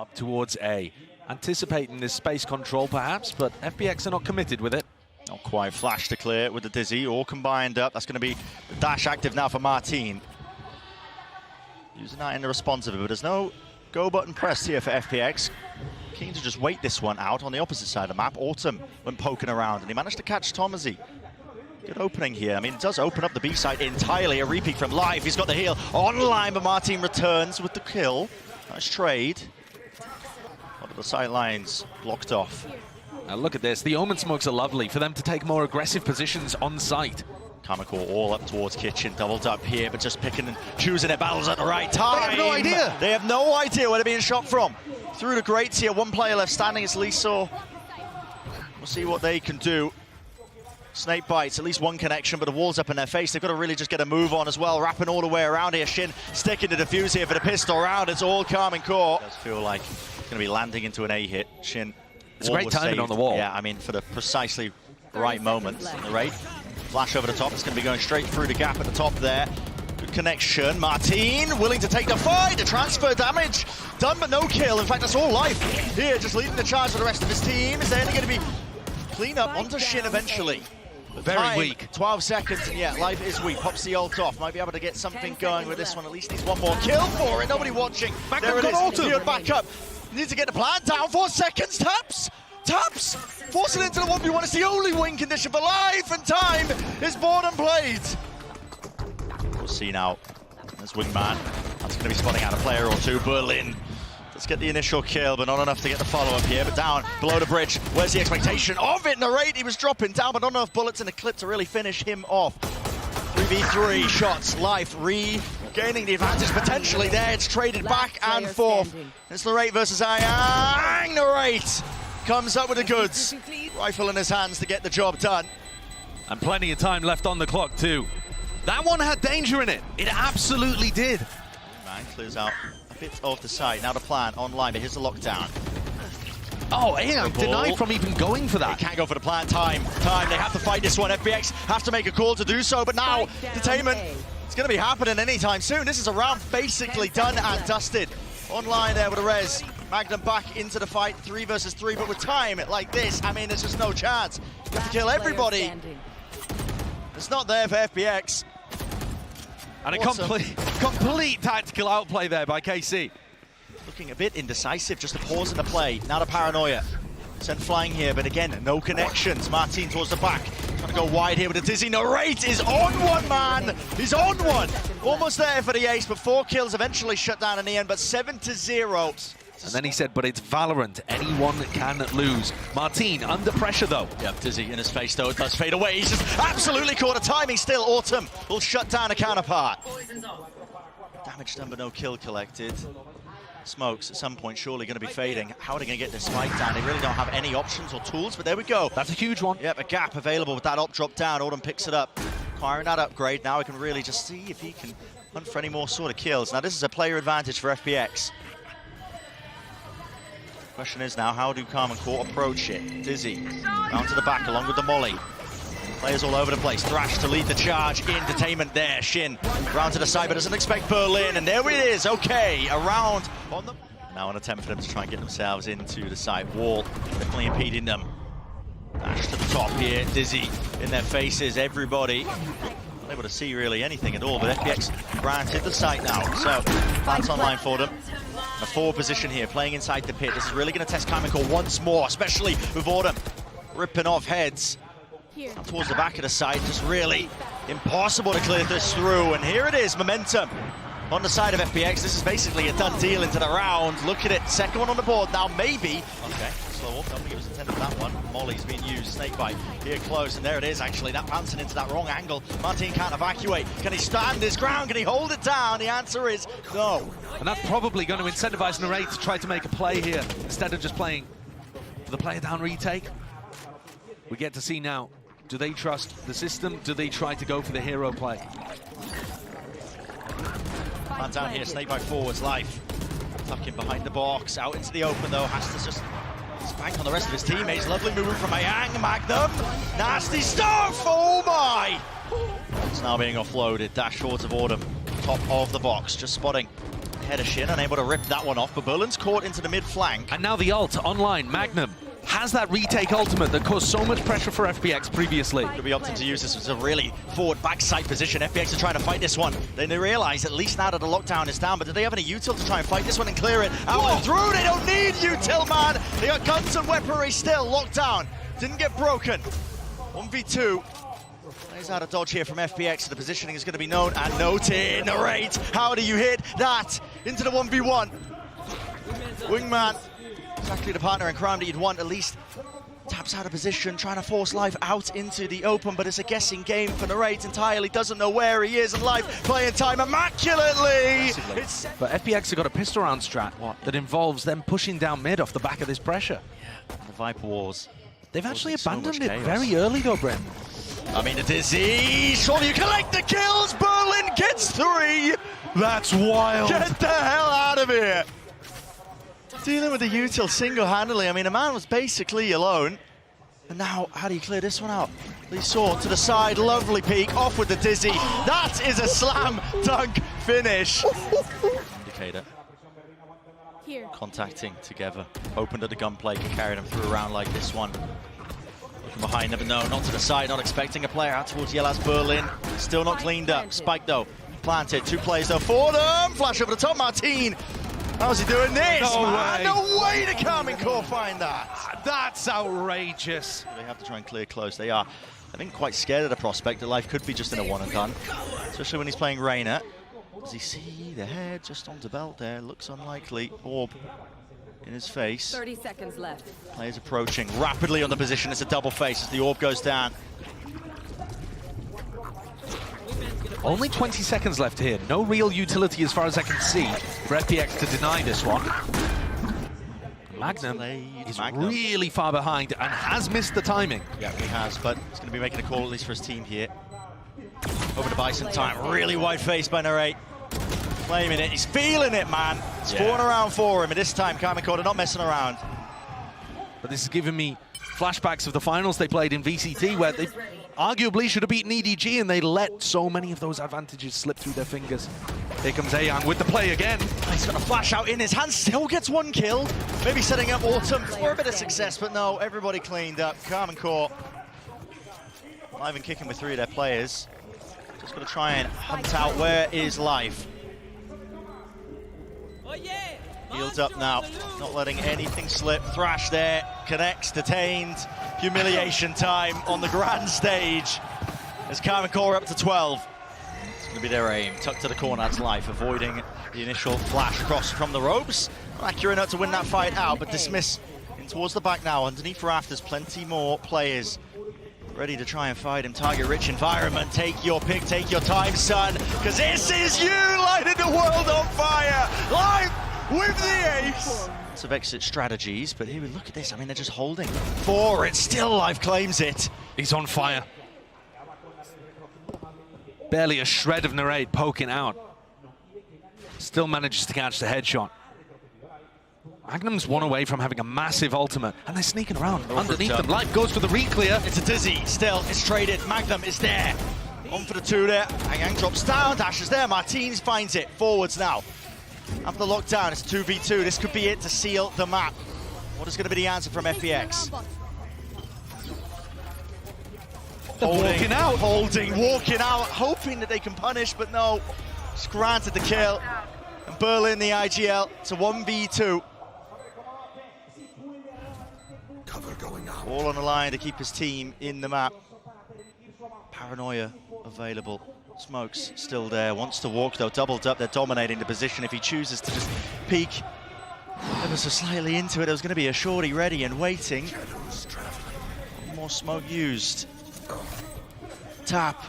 up towards A. Anticipating this space control perhaps, but FPX are not committed with it. Not quite. Flash to clear with the Dizzy, all combined up. That's going to be the dash active now for Marteen. Using that in the responsive, but there's no go button pressed here for FPX. Keen to just wait this one out on the opposite side of the map. Autumn went poking around, and he managed to catch tomaszy. Good opening here. I mean, it does open up the B side entirely. A repeat from Live. He's got the heal online, but Marteen returns with the kill. Nice trade. A lot of the sight lines blocked off. Now look at this. The Omen smokes are lovely for them to take more aggressive positions on site. Karmine Corp all up towards Kitchen, doubled up here, but just picking and choosing their battles at the right time. They have no idea. They have no idea where they're being shot from. Through the grates here, one player left standing, it's Lysoar. We'll see what they can do. Snake bites, at least one connection, but the wall's up in their face. They've got to really just get a move on as well, wrapping all the way around here. Shin sticking the defuse here for the pistol round. It's all Karmine Corp. It does feel like it's going to be landing into an A hit. Shin. It's great timing on the wall. Yeah, I mean, for the precisely right moment. The rate. Flash over the top. It's going to be going straight through the gap at the top there. Good connection. Marteen willing to take the fight. The transfer damage done, but no kill. In fact, that's all Life here, just leading the charge for the rest of his team. Is there only going to be clean up onto Shin eventually? Very weak. 12 seconds, and yeah, Life is weak. Pops the ult off. Might be able to get something going with this one. At least needs one more kill for it. Nobody watching. There it is. Geared back up. Needs to get the plan down. 4 seconds. Taps. Taps. Forcing into the 1v1. It's the only win condition for Life, and time is born and played. We'll see now. There's Wingman. That's going to be spotting out a player or two. Berlin. Let's get the initial kill, but not enough to get the follow-up here. But down below the bridge, where's the expectation of it? Narrate, he was dropping down, but not enough bullets in the clip to really finish him off. 3v3 shots, Life regaining the advantage potentially there. It's traded back and forth. It's Narrate versus AAAAY. Narrate comes up with the goods. Rifle in his hands to get the job done. And plenty of time left on the clock too. That one had danger in it. It absolutely did. Man clears out bit of the site. Now the plan online, but here's the lockdown. Oh, yeah, denied from even going for that. They can't go for the plan. Time. They have to fight this one. FPX have to make a call to do so, but now detainment, it's going to be happening anytime soon. This is a round basically done and dusted. Online there with a res. MAGNUM back into the fight, 3 versus 3, but with time like this, I mean, there's just no chance. You have to kill everybody. It's not there for FPX. And a complete tactical outplay there by KC. Looking a bit indecisive, just a pause in the play. Now the paranoia. Sent flying here, but again, no connections. Marteen towards the back. Trying to go wide here with a Dizzy. Narrate is on one, man! He's on one! Almost there for the ace, but 4 kills eventually shut down in the end, but 7-0. And then he said, but it's Valorant. Anyone can lose. Marteen under pressure, though. Yep, Dizzy in his face, though. It does fade away. He's just absolutely caught a timing still. Autumn will shut down a counterpart. Damage done, but no kill collected. Smokes at some point surely going to be fading. How are they going to get this spike down? They really don't have any options or tools, but there we go. That's a huge one. Yep, a gap available with that op drop down. Autumn picks it up. Acquiring that upgrade. Now he can really just see if he can hunt for any more sort of kills. Now this is a player advantage for FPX. Question is now, how do Karmine Corp approach it? Dizzy, round to the back along with the molly. Players all over the place. Thrash to lead the charge. Entertainment there. Shin round to the side, but doesn't expect Berlin. And there it is. Okay, around on the... Now an attempt for them to try and get themselves into the side wall. Definitely impeding them. Dash to the top here. Dizzy in their faces. Everybody not able to see really anything at all, but FPX granted the site now. So that's online for them. A forward position here, playing inside the pit. This is really going to test Karmine Corp once more, especially with Autumn ripping off heads. Towards the back of the side, just really impossible to clear this through. And here it is, momentum on the side of FPX. This is basically a done deal into the round. Look at it, second one on the board now, maybe. Okay, slow up, I don't think it was intended for that one. Molly's being used, snakebite here close, and there it is actually, that bouncing into that wrong angle. Marteen can't evacuate. Can he stand his ground? Can he hold it down? The answer is no. And that's probably going to incentivize Narrate to try to make a play here, instead of just playing for the player down retake. We get to see now, do they trust the system? Do they try to go for the hero play? Man down here, snake by forwards, Life. Tucking behind the box, out into the open though. Has to just spank on the rest of his teammates. Lovely movement from AAAAY. MAGNUM. Nasty stuff! Oh my! It's now being offloaded. Dash towards of Autumn. Top of the box, just spotting Header Shin, unable to rip that one off, but Berlin's caught into the mid flank. And now the ult online, Magnum has that retake ultimate that caused so much pressure for FPX previously. Could be opting to use this as a really forward backside position. FPX are trying to fight this one. Then they realize at least now that the lockdown is down, but do they have any util to try and fight this one and clear it out and through? They don't need util, man. They got guns and weaponry still. Locked down. Didn't get broken. 1v2. Plays out a dodge here from FPX. The positioning is going to be known and noted. Narrate. How do you hit that into the 1v1? Wingman. Exactly the partner in crime that you'd want, at least taps out of position, trying to force Life out into the open, but it's a guessing game for Narrate entirely, doesn't know where he is, and Life playing time immaculately. But FPX have got a pistol round strat that involves them pushing down mid off the back of this pressure. Yeah, the Viper Wars. They've actually abandoned it very early though, Brent. I mean, the Dizzy, surely you collect the kills, Berlin gets 3. That's wild. Get the hell out of here. Dealing with the util single-handedly. I mean, a man was basically alone. And now, how do you clear this one out? Lysoar to the side, lovely peek, off with the Dizzy. That is a slam dunk finish. Indicator. Here. Contacting together. Opened at the gunplay, can carry them through a round like this one. Looking behind, never know, not to the side, not expecting a player out towards Yellow's Berlin. Still not cleaned up. Spike though, planted. 2 players though for them. Flash over the top, Marteen. How's he doing this, man? No way to Karmine Corp find that. That's outrageous. They have to try and clear close. They are, I think, quite scared of the prospect that Life could be just in a one and done. Especially when he's playing Reyna. Does he see the head just on the belt there? Looks unlikely. Orb in his face. 30 seconds left. Players approaching rapidly on the position. It's a double face as the orb goes down. Only 20 seconds left here. No real utility as far as I can see for FPX to deny this one. Magnum is really far behind and has missed the timing. Yeah, he has, but he's going to be making a call at least for his team here. Over to Bison time. Really wide face by Narrate. Flaming it. He's feeling it, man. It's falling around for him. And this time, Karmine Corp are not messing around. But this is giving me flashbacks of the finals they played in VCT where they arguably should have beaten EDG and they let so many of those advantages slip through their fingers. Here comes AAAAY with the play again. He's got a flash out in his hand, still gets 1 kill. Maybe setting up Autumn for a bit of success, but no, everybody cleaned up. Karmine Corp alive and kicking with 3 of their players. Just got to try and hunt out where is Life. Healed up now, not letting anything slip. Thrash there, connects, detained. Humiliation time on the grand stage as Karmine Corp are up to 12. It's going to be their aim. Tucked to the corner, that's Life, avoiding the initial flash across from the ropes. Not accurate enough to win that fight out, but Dismiss in towards the back now. Underneath rafters, plenty more players ready to try and fight him. Target-rich environment. Take your pick, take your time, son, because this is you lighting the world on fire. Life with the ace. Lots of exit strategies, but here we look at this. I mean, they're just holding 4. It's still Life claims it. He's on fire. Barely a shred of Narrate poking out. Still manages to catch the headshot. Magnum's 1 away from having a massive ultimate, and they're sneaking around underneath them. Life goes for the re-clear. It's a Dizzy, still, it's traded. Magnum is there. On for the 2 there. Yang drops down, dashes there. Martins finds it. Forwards now. After the lockdown, it's 2v2. This could be it to seal the map. What is going to be the answer from FPX? Walking out. Holding, walking out, hoping that they can punish, but no. Just granted the kill. And Berlin, the IGL, it's a 1v2. Cover going out. All on the line to keep his team in the map. Paranoia available. Smokes still there, wants to walk though, doubled up, they're dominating the position. If he chooses to just peek ever so slightly into it, there was going to be a shorty ready and waiting. One more smoke used. Tap,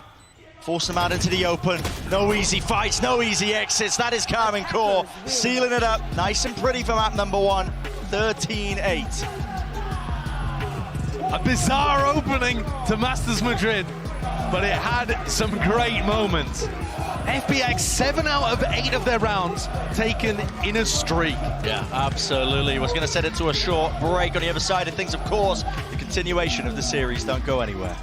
force them out into the open. No easy fights, no easy exits. That is Karmine Corp sealing it up. Nice and pretty for map number 1, 13-8. A bizarre opening to Masters Madrid, but it had some great moments. FPX 7 out of 8 of their rounds taken in a streak. Yeah, absolutely. Was going to set it to a short break on the other side of things, of course. The continuation of the series, don't go anywhere.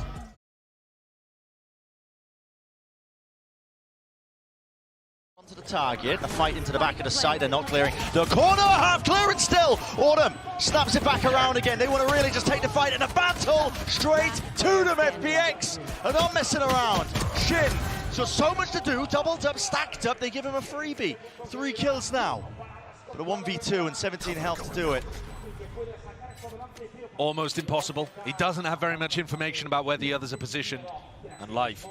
Onto the target. The fight into the back of the site. They're not clearing the corner. Half clearance still. Autumn snaps it back around again. They want to really just take the fight in a battle straight to them. FPX are not messing around. Shin. So much to do. Doubled up, stacked up. They give him a freebie. 3 kills now. But a 1v2 and 17 health to do it. Almost impossible. He doesn't have very much information about where the others are positioned. And Life,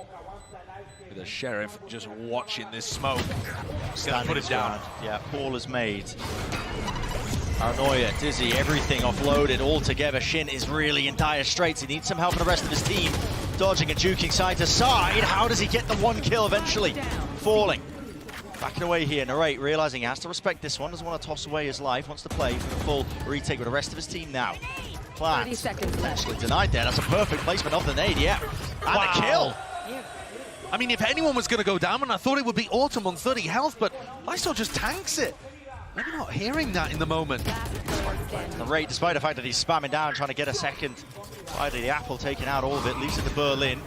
with the Sheriff just watching this smoke. Gonna put it down. Yeah, Paul has made. Paranoia, Dizzy, everything offloaded all together. Shin is really in dire straits. He needs some help from the rest of his team. Dodging and juking side to side. How does he get the 1 kill eventually? Falling. Backing away here, Narrate realizing he has to respect this one. Doesn't want to toss away his life. Wants to play for the full retake with the rest of his team now. 30 seconds left. Actually denied there. That's a perfect placement of the nade, yeah. And Wow. a kill. I mean, if anyone was going to go down, and I thought it would be Autumn on 30 health, but Lysoar just tanks it. Maybe not hearing that in the moment. Narrate, despite the fact that he's spamming down, trying to get a second. Finally, the apple taking out all of it, leaves it to Berlin.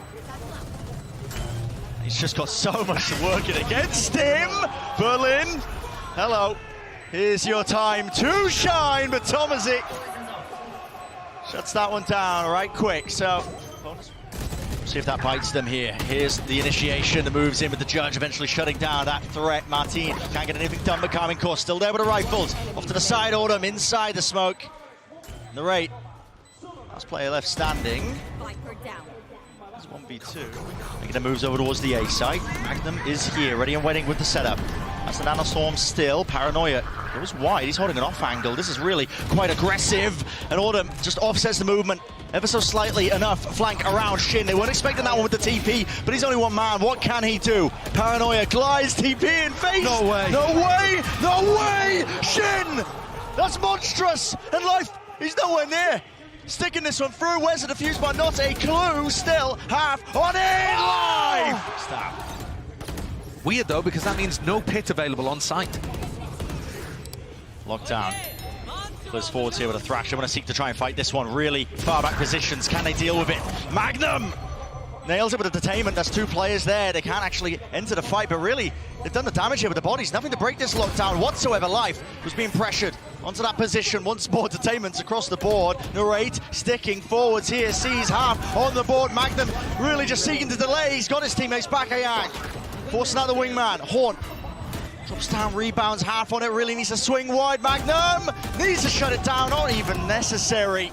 He's just got so much working against him. Berlin, hello. Here's your time to shine, but tomaszy shuts that one down right quick. So, see if that bites them here. Here's the initiation, the moves in with the judge, eventually shutting down that threat. Marteen can't get anything done, but Karmine Corp still there with the rifles. Off to the side, Autumn inside the smoke. Narrate, last player left standing. It's 1v2. Making the moves over towards the A site. Magnum is here, ready and waiting with the setup. That's the nanostorm still. Paranoia goes wide. He's holding an off angle. This is really quite aggressive. And Autumn just offsets the movement ever so slightly enough. Flank around Shin. They weren't expecting that one with the TP, but he's only one man. What can he do? Paranoia glides TP in face. No way. No way. No way. Shin. That's monstrous. And Life, he's nowhere near. Sticking this one through. Where's the defuse, but not a clue. Still half on it. Live. Stop. Weird, though, because that means no pit available on site. Lockdown. Close forwards here with a thrash. They want to seek to try and fight this one. Really far back positions. Can they deal with it? Magnum nails it with a detainment. That's 2 players there. They can't actually enter the fight, but really, they've done the damage here with the bodies. Nothing to break this lockdown whatsoever. Life was being pressured onto that position. Once more detainments across the board. Narrate sticking forwards here. Sees half on the board. Magnum really just seeking to delay. He's got his teammates back. AAAAY forcing out the wingman. Horn drops down, rebounds, half on it. Really needs to swing wide. Magnum needs to shut it down. Not even necessary.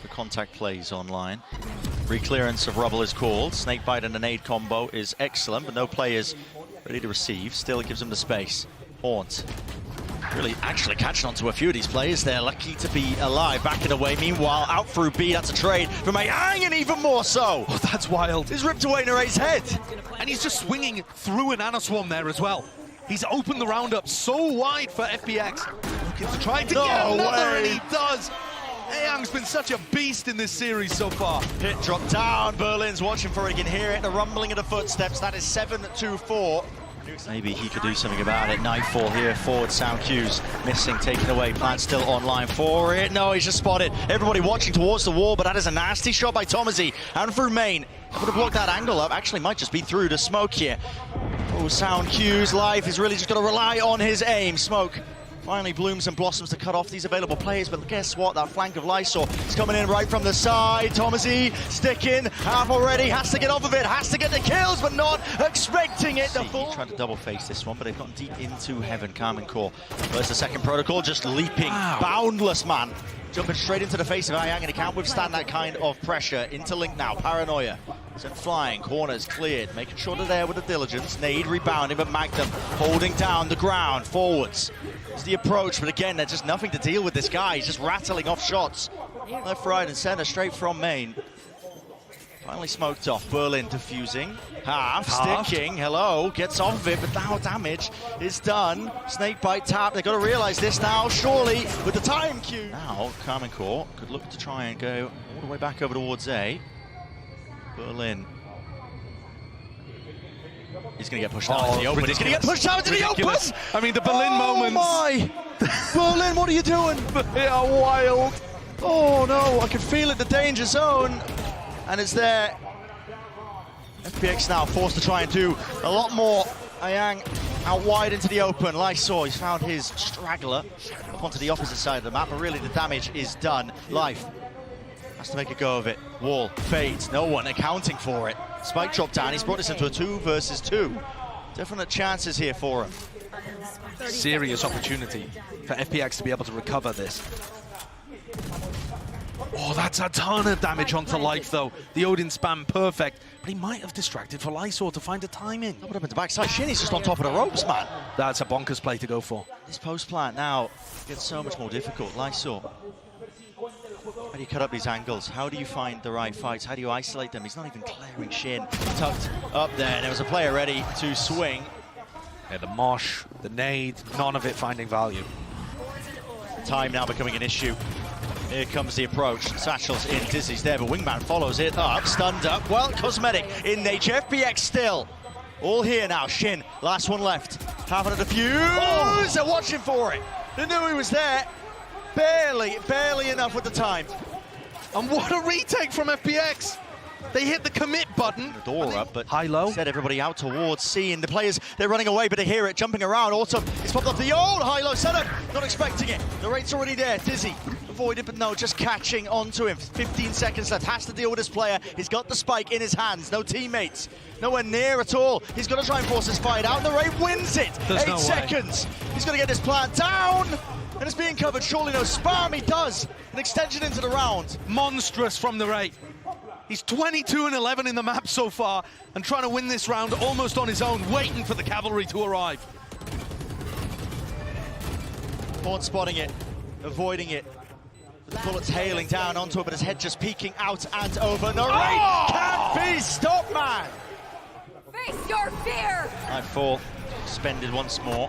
The contact plays online. Re-clearance of rubble is called. Snakebite and a nade combo is excellent, but no players ready to receive. Still, it gives them the space. Haunt really actually catching onto a few of these players. They're lucky to be alive, backing away. Meanwhile, out through B, that's a trade from AAAAY, and even more so. Oh, that's wild. He's ripped away Narrate's head. And he's just swinging through an nanoswarm there as well. He's opened the round up so wide for FPX. Looking to try to get another, and he does. AAAAY's been such a beast in this series so far. Hit drop down. Berlin's watching for it. He can hear it. The rumbling of the footsteps. That is 7-2-4. Maybe he could do something about it. Nightfall here. Forward sound cues. Missing, taken away. Plant still online for it. No, he's just spotted. Everybody watching towards the wall, but that is a nasty shot by tomaszy. And through main. Would have blocked that angle up. Actually, might just be through the smoke here. Oh, sound cues. Life is really just going to rely on his aim. Smoke finally blooms and blossoms to cut off these available players, but guess what? That flank of Lysoar is coming in right from the side. tomaszy sticking, half already, has to get off of it, has to get the kills, but not expecting it. The full tried to double face this one, but they've gotten deep into heaven. Karmine Corp. There's the second protocol, just leaping, boundless, man. Jumping straight into the face of AAAAY, and he can't withstand that kind of pressure. Interlink now, Paranoia. Sent flying, corners cleared, making sure they're there with the diligence. Nade rebounding, but Magnum holding down the ground, forwards. It's the approach, but again, there's just nothing to deal with this guy. He's just rattling off shots. Left, right, and center, straight from main. Finally smoked off. Berlin diffusing. Half, sticking, hello, gets off of it, but now damage is done. Snakebite tap, they've got to realize this now, surely, with the time cue. Now, Karmine Corp could look to try and go all the way back over towards A. Berlin. He's going to get pushed out into the open. He's going to get pushed out into the open! I mean, the Berlin moments. My! Berlin, what are you doing? They are wild. Oh no, I can feel it, the danger zone. And it's there. FPX now forced to try and do a lot more. AAAAY Out wide into the open, Lysoar, he's found his straggler up onto the opposite side of the map, but really the damage is done. Life has to make a go of it. Wall fades, no one accounting for it. Spike dropped down, he's brought this into a 2 versus 2. Definite chances here for him. Serious opportunity for FPX to be able to recover this. Oh, that's a ton of damage onto Life, though. The Odin spam perfect, but he might have distracted for Lysoar to find a timing. What happened to backside? Shinny's just on top of the ropes, man. That's a bonkers play to go for. This post plant now gets so much more difficult. Lysoar, how do you cut up these angles? How do you find the right fights? How do you isolate them? He's not even clearing Shin. Tucked up there, and there was a player ready to swing. Yeah, the mosh, the nade, none of it finding value. Time now becoming an issue. Here comes the approach. Satchel's in, Dizzy's there, but Wingman follows it up, stunned up. Well, cosmetic in nature. FPX still. All here now. Shin, last one left. Having a defuse. Oh. They're watching for it. They knew he was there. Barely enough with the time. And what a retake from FPX. They hit the commit button. The door up, but high-low. Set everybody out towards C, and the players, they're running away, but they hear it jumping around. Autumn, it's popped up the old high-low setup. Not expecting it. The rate's already there. Dizzy avoided, but no, just catching onto him. 15 seconds left. Has to deal with this player. He's got the spike in his hands. No teammates. Nowhere near at all. He's got to try and force this fight out. The rate wins it. There's 8 no seconds. He's got to get this plant down. And it's being covered. Surely no spam. He does. An extension into the round. Monstrous from the rate. He's 22 and 11 in the map so far, and trying to win this round almost on his own, waiting for the cavalry to arrive. Horn spotting it, avoiding it. The bullets hailing down onto it, but his head just peeking out and over. No rate can't be stopped, man. Face your fear! I fall, suspended once more.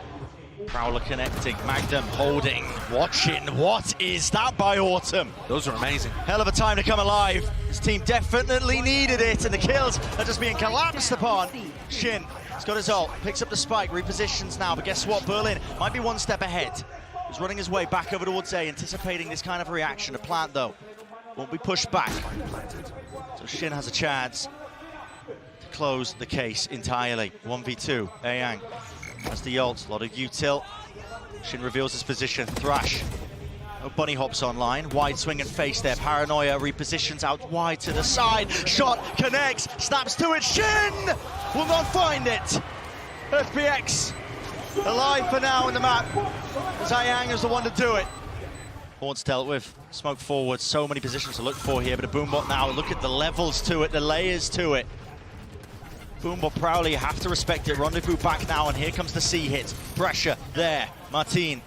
Prowler connecting, Magnum holding, watching. What is that by Autumn? Those are amazing. Hell of a time to come alive. His team definitely needed it, and the kills are just being collapsed upon. Shin, he's got his ult, picks up the spike, repositions now, but guess what? Berlin might be one step ahead. He's running his way back over towards A, anticipating this kind of reaction. A plant, though, won't be pushed back. So Shin has a chance to close the case entirely. 1v2, Ayang. That's the ult, a lot of util. Shin reveals his position, Thrash. No bunny hops online, wide swing and face there. Paranoia repositions out wide to the side. Shot connects, snaps to it. Shin will not find it. FPX alive for now in the map. Zayang is the one to do it. Horns dealt with, smoke forward, so many positions to look for here, but a Boombot now, look at the levels to it, the layers to it. Boombot Prowler, you have to respect it. Rendezvous back now, and here comes the C hit. Pressure there. Marteen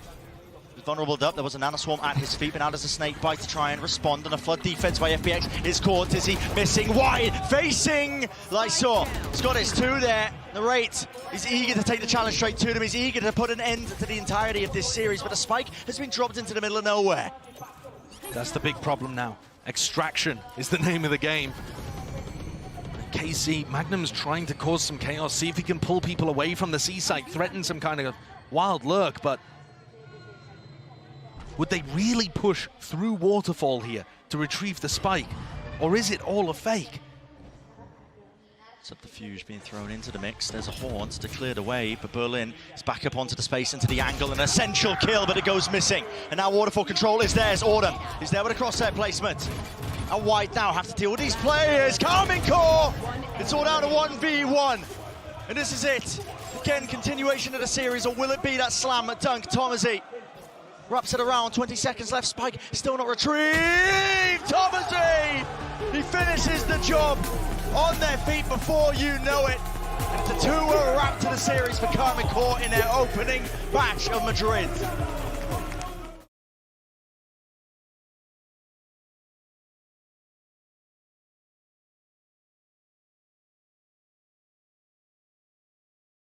was vulnerable up. There was a nanoswarm at his feet, but now there's a snake bite to try and respond. And a flood defense by FPX is caught. Dizzy missing wide, facing Lysoar. He's got his 2 there. The rate is eager to take the challenge straight to them. He's eager to put an end to the entirety of this series, but a spike has been dropped into the middle of nowhere. That's the big problem now. Extraction is the name of the game. KC, Magnum's trying to cause some chaos, see if he can pull people away from the C site, threaten some kind of wild lurk, but would they really push through Waterfall here to retrieve the spike? Or is it all a fake? Subterfuge being thrown into the mix. There's a Haunt to clear the way, but Berlin is back up onto the space, into the angle, an essential kill, but it goes missing. And now Waterfall control is theirs. Autumn is there with a crosshair placement. And White now have to deal with these players. Karmine Corp! It's all down to 1v1. And this is it. Again, continuation of the series, or will it be that slam at dunk? Tomaszy wraps it around, 20 seconds left. Spike still not retrieved. Tomaszy! He finishes the job on their feet before you know it. It's a 2-0 wrap to the series for Karmine Corp in their opening batch of Madrid.